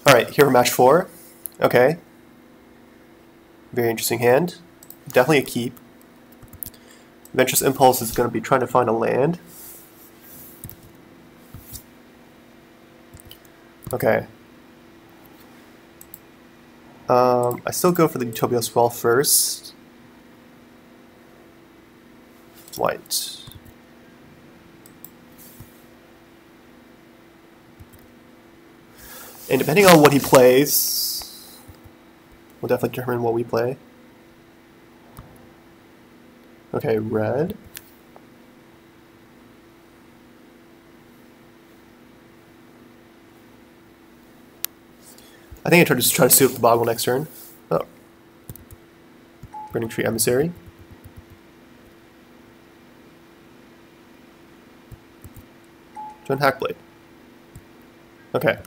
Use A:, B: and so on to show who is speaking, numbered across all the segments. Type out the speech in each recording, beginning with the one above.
A: Alright, here for match 4. Okay. Very interesting hand. Definitely a keep. Adventurous Impulse is going to be trying to find a land. Okay. I still go for the Utopia Swell first. White. And depending on what he plays, we'll definitely determine what we play. Okay, red. I think I just try to suit up the Boggle next turn. Oh. Burning Tree Emissary. Join Hackblade. Okay.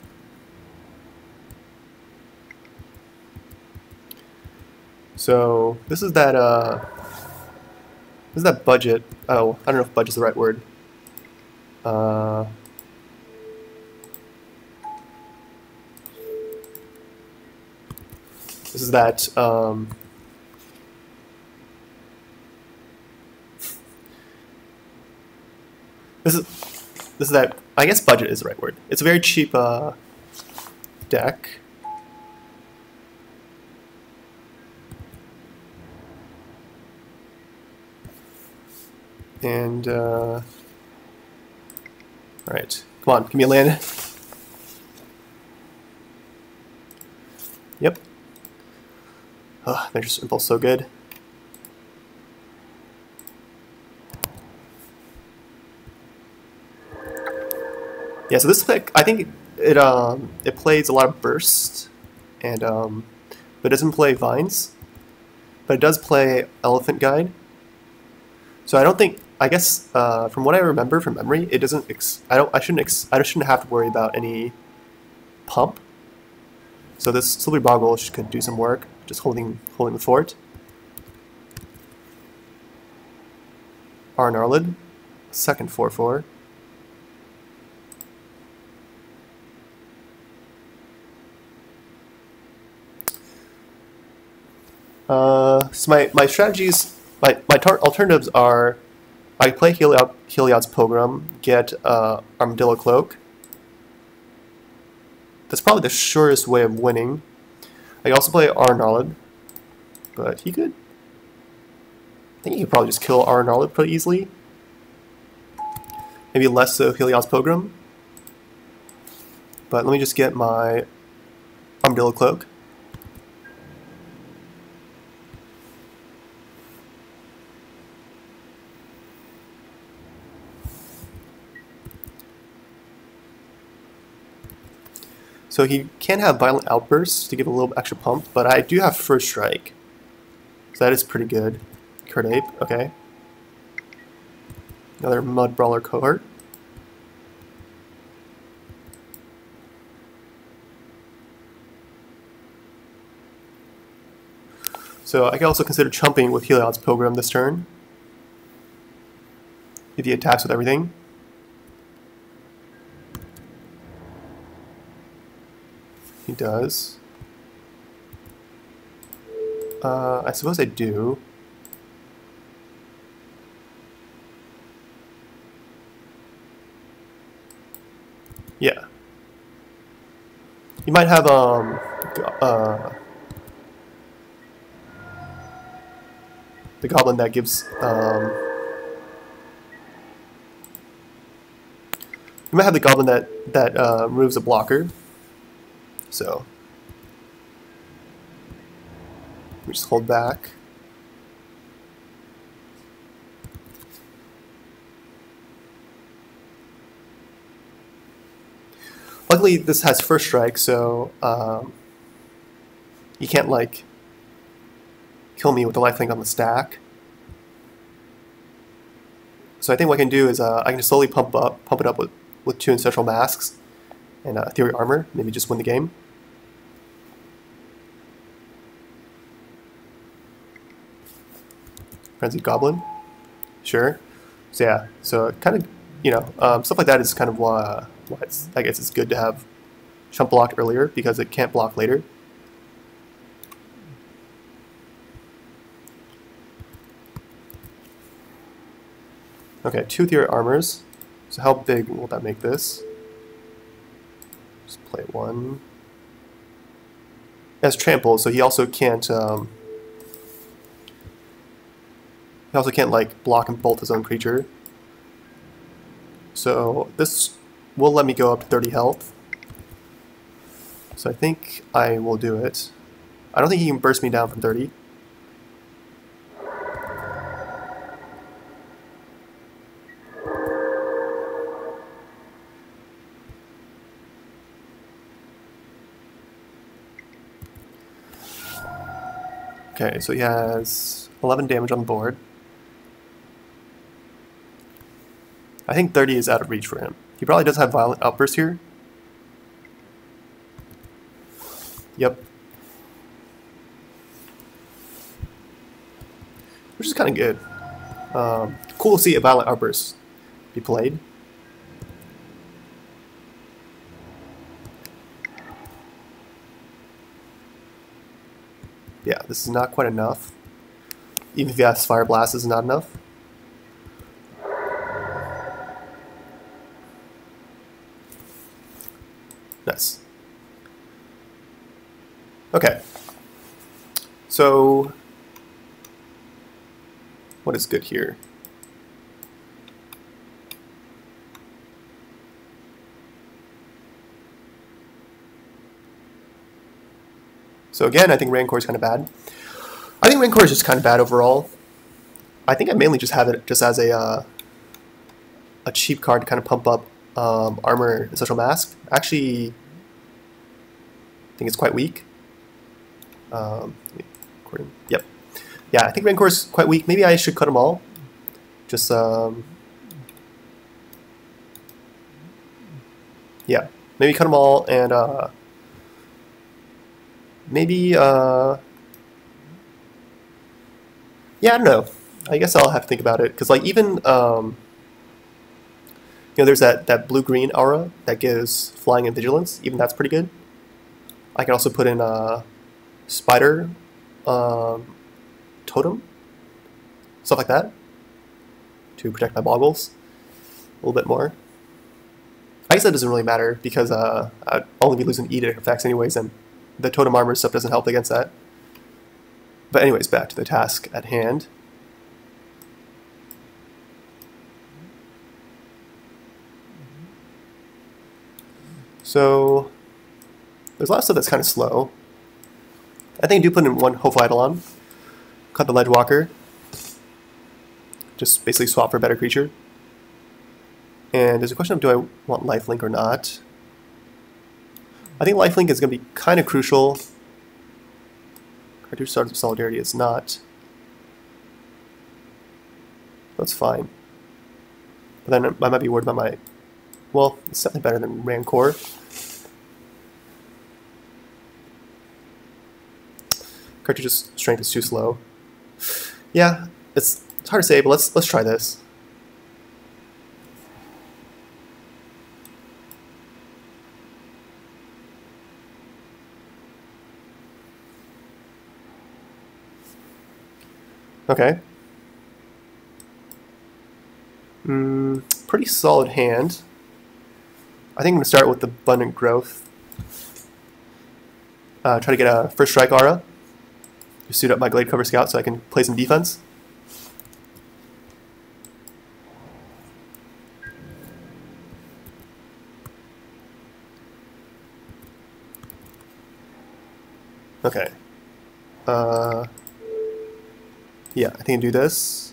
A: So this is that budget. Oh, I don't know if budget's the right word. This is that this is that, I guess budget is the right word. It's a very cheap deck. And alright, come on, give me a land. Yep. Oh, Adventurous Impulse, so good. Yeah, so this pick, I think it plays a lot of burst, and but it doesn't play vines, but it does play Elephant Guide. So I don't think, I guess from what I remember from memory, it doesn't. I shouldn't have to worry about any pump. So this Slippery Boggle could do some work, just holding the fort. Arnarlid, second 4/4. So my strategies, my alternatives are, I play Heliod's Pogrom, get Armadillo Cloak. That's probably the surest way of winning. I can also play Arnarlid, but I think he could probably just kill Arnarlid pretty easily. Maybe less so Heliod's Pogrom. But let me just get my Armadillo Cloak. So he can have Violent Outbursts to give a little extra pump, but I do have First Strike. So that is pretty good. Curt Ape, okay. Another Mud Brawler cohort. So I can also consider chumping with Heliod's Pogrom this turn, if he attacks with everything. He does. I suppose I do. Yeah. You might have the goblin that gives you might have the goblin that removes a blocker. So we just hold back. Luckily, this has First Strike, so you can't like kill me with the lifelink on the stack. So I think what I can do is I can just slowly pump it up with 2 Ancestral Masks and Theory Armor, maybe just win the game. Frenzied Goblin, sure. So yeah, so kind of, you know, stuff like that is kind of why I guess it's good to have chump blocked earlier because it can't block later. Okay, 2 Ethereal Armors. So how big will that make this? Just play 1. It has trample, so he also can't like block and bolt his own creature. So this will let me go up to 30 health. So I think I will do it. I don't think he can burst me down from 30. Okay, so he has 11 damage on the board. I think 30 is out of reach for him. He probably does have Violent Outburst here. Yep. Which is kind of good. Cool to see a Violent Outburst be played. Yeah, this is not quite enough. Even if he has Fire Blast, this is not enough. Nice. Okay. So, what is good here? So again, I think Rancor is kind of bad. I think Rancor is just kind of bad overall. I think I mainly just have it just as a cheap card to kind of pump up armor and social mask. Actually, I think it's quite weak. Yep. Yeah, I think Rancor is quite weak. Maybe I should cut them all. Just yeah, maybe cut them all and maybe yeah, I don't know. I guess I'll have to think about it because like even you know, there's that blue-green aura that gives flying and vigilance. Even that's pretty good. I can also put in spider totem, stuff like that, to protect my Bogles a little bit more. I guess that doesn't really matter because I'd only be losing edict effects anyways, and the totem armor stuff doesn't help against that. But anyways, back to the task at hand. So there's a lot of stuff that's kind of slow. I think I do put in 1 Hopeful Eidolon, cut the Ledgewalker, just basically swap for a better creature. And there's a question of do I want Lifelink or not. I think Lifelink is going to be kind of crucial. Cartouche Stars of Solidarity is not. That's fine. But then I might be worried about my... Well, it's definitely better than Rancor. Cartouche's strength is too slow. Yeah, it's hard to say, but let's try this. Okay. Pretty solid hand. I think I'm going to start with the Abundant Growth. Try to get a First Strike aura. Just suit up my Glade Cover Scout so I can play some defense. Okay. Yeah, I think I can do this.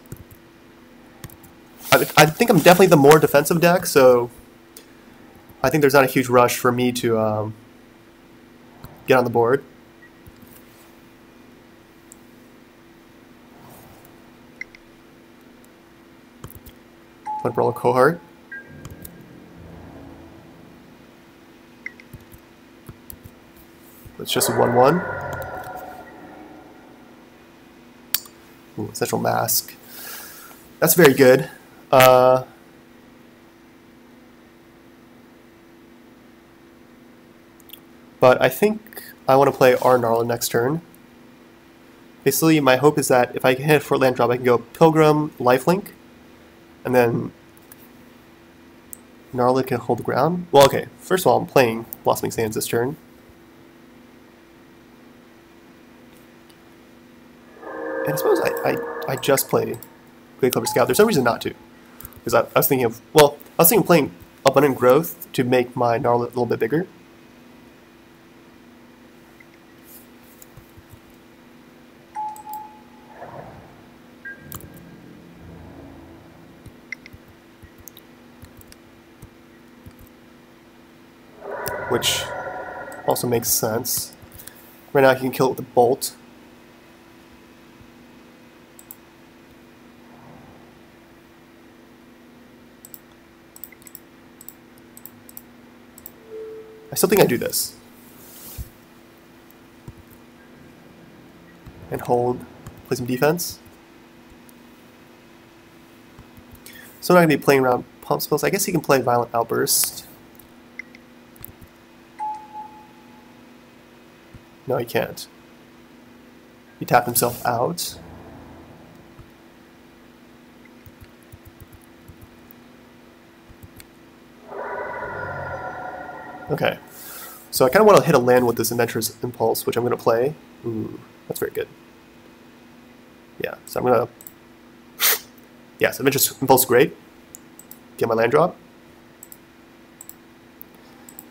A: I think I'm definitely the more defensive deck, so I think there's not a huge rush for me to get on the board. One Brawler Cohort. It's just a 1/1. Ooh, Essential Mask. That's very good. But I think I want to play our Gnarlid next turn. Basically, my hope is that if I can hit a Fort land drop, I can go Pilgrim, Lifelink, and then Gnarlid can hold the ground. Well, okay, first of all, I'm playing Blossoming Sands this turn. And I suppose I just play Glade Clover Scout. There's no reason not to. Because I was thinking of, well, I was thinking of playing Abundant Growth to make my Gnarlid a little bit bigger. Which also makes sense. Right now he can kill it with a bolt. I still think I do this. And hold, play some defense. So I'm not going to be playing around pump spells. I guess he can play Violent Outburst. No, he can't. He tapped himself out. Okay. So I kind of want to hit a land with this Adventurous Impulse, which I'm going to play. Ooh, that's very good. Yeah, so I'm going to... Yes, Adventurous Impulse is great. Get my land drop.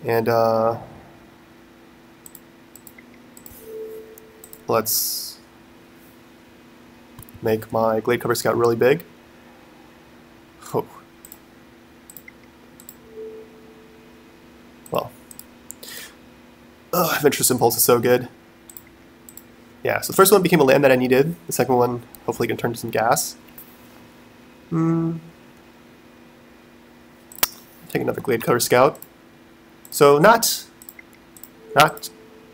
A: And, let's make my Glade Cover Scout really big. Oh. Well. Adventurous Impulse is so good. Yeah, so the first one became a land that I needed. The second one, hopefully, can turn to some gas. Take another Glade Cover Scout. So not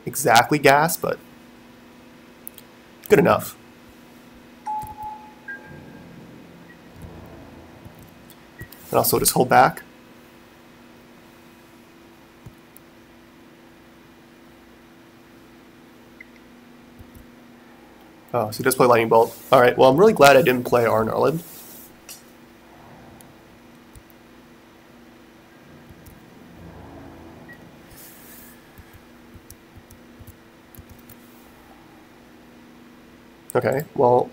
A: exactly gas, but good enough. And also just hold back. Oh, so he does play Lightning Bolt. Alright, well I'm really glad I didn't play our Gnarlid. Okay, well,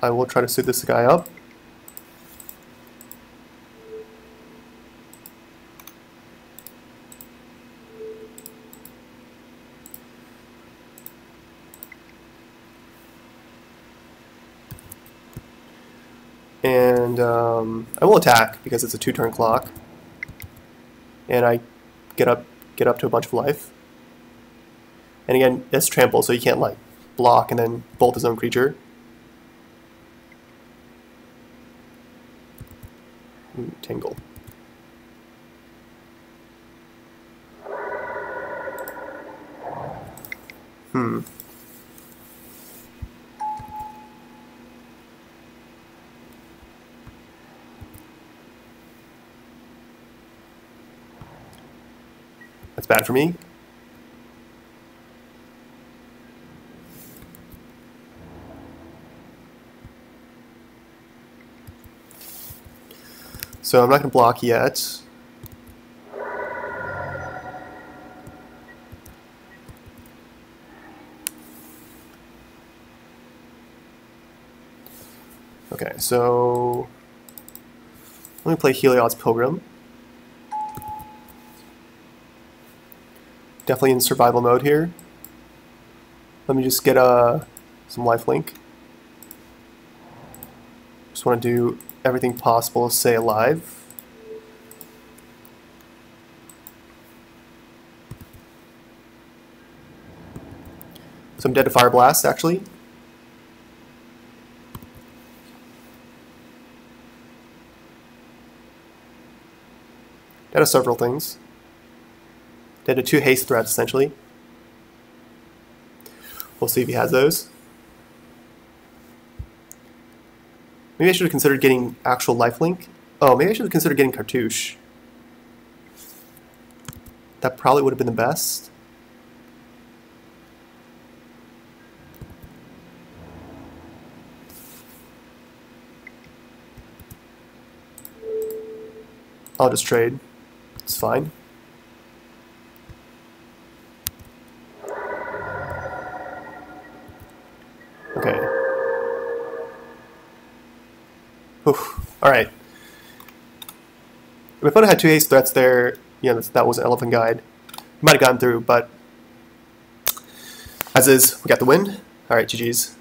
A: I will try to suit this guy up. And I will attack because it's a 2-turn clock. And I get up to a bunch of life. And again, it's trample, so you can't like block and then bolt his own creature. Tingle. That's bad for me. So I'm not going to block yet. Okay, so let me play Heliod's Pilgrim. Definitely in survival mode here. Let me just get some lifelink. Just want to do everything possible to stay alive. So I'm dead to Fire Blast, actually. Dead to several things. Dead to 2 haste threats, essentially. We'll see if he has those. Maybe I should have considered getting actual lifelink. Oh, maybe I should have considered getting Cartouche. That probably would have been the best. I'll just trade. It's fine. Okay. Alright. If my opponent had 2 ace threats there, yeah, that was an elephant guide. Might have gotten through, but as is, we got the win. Alright, GG's.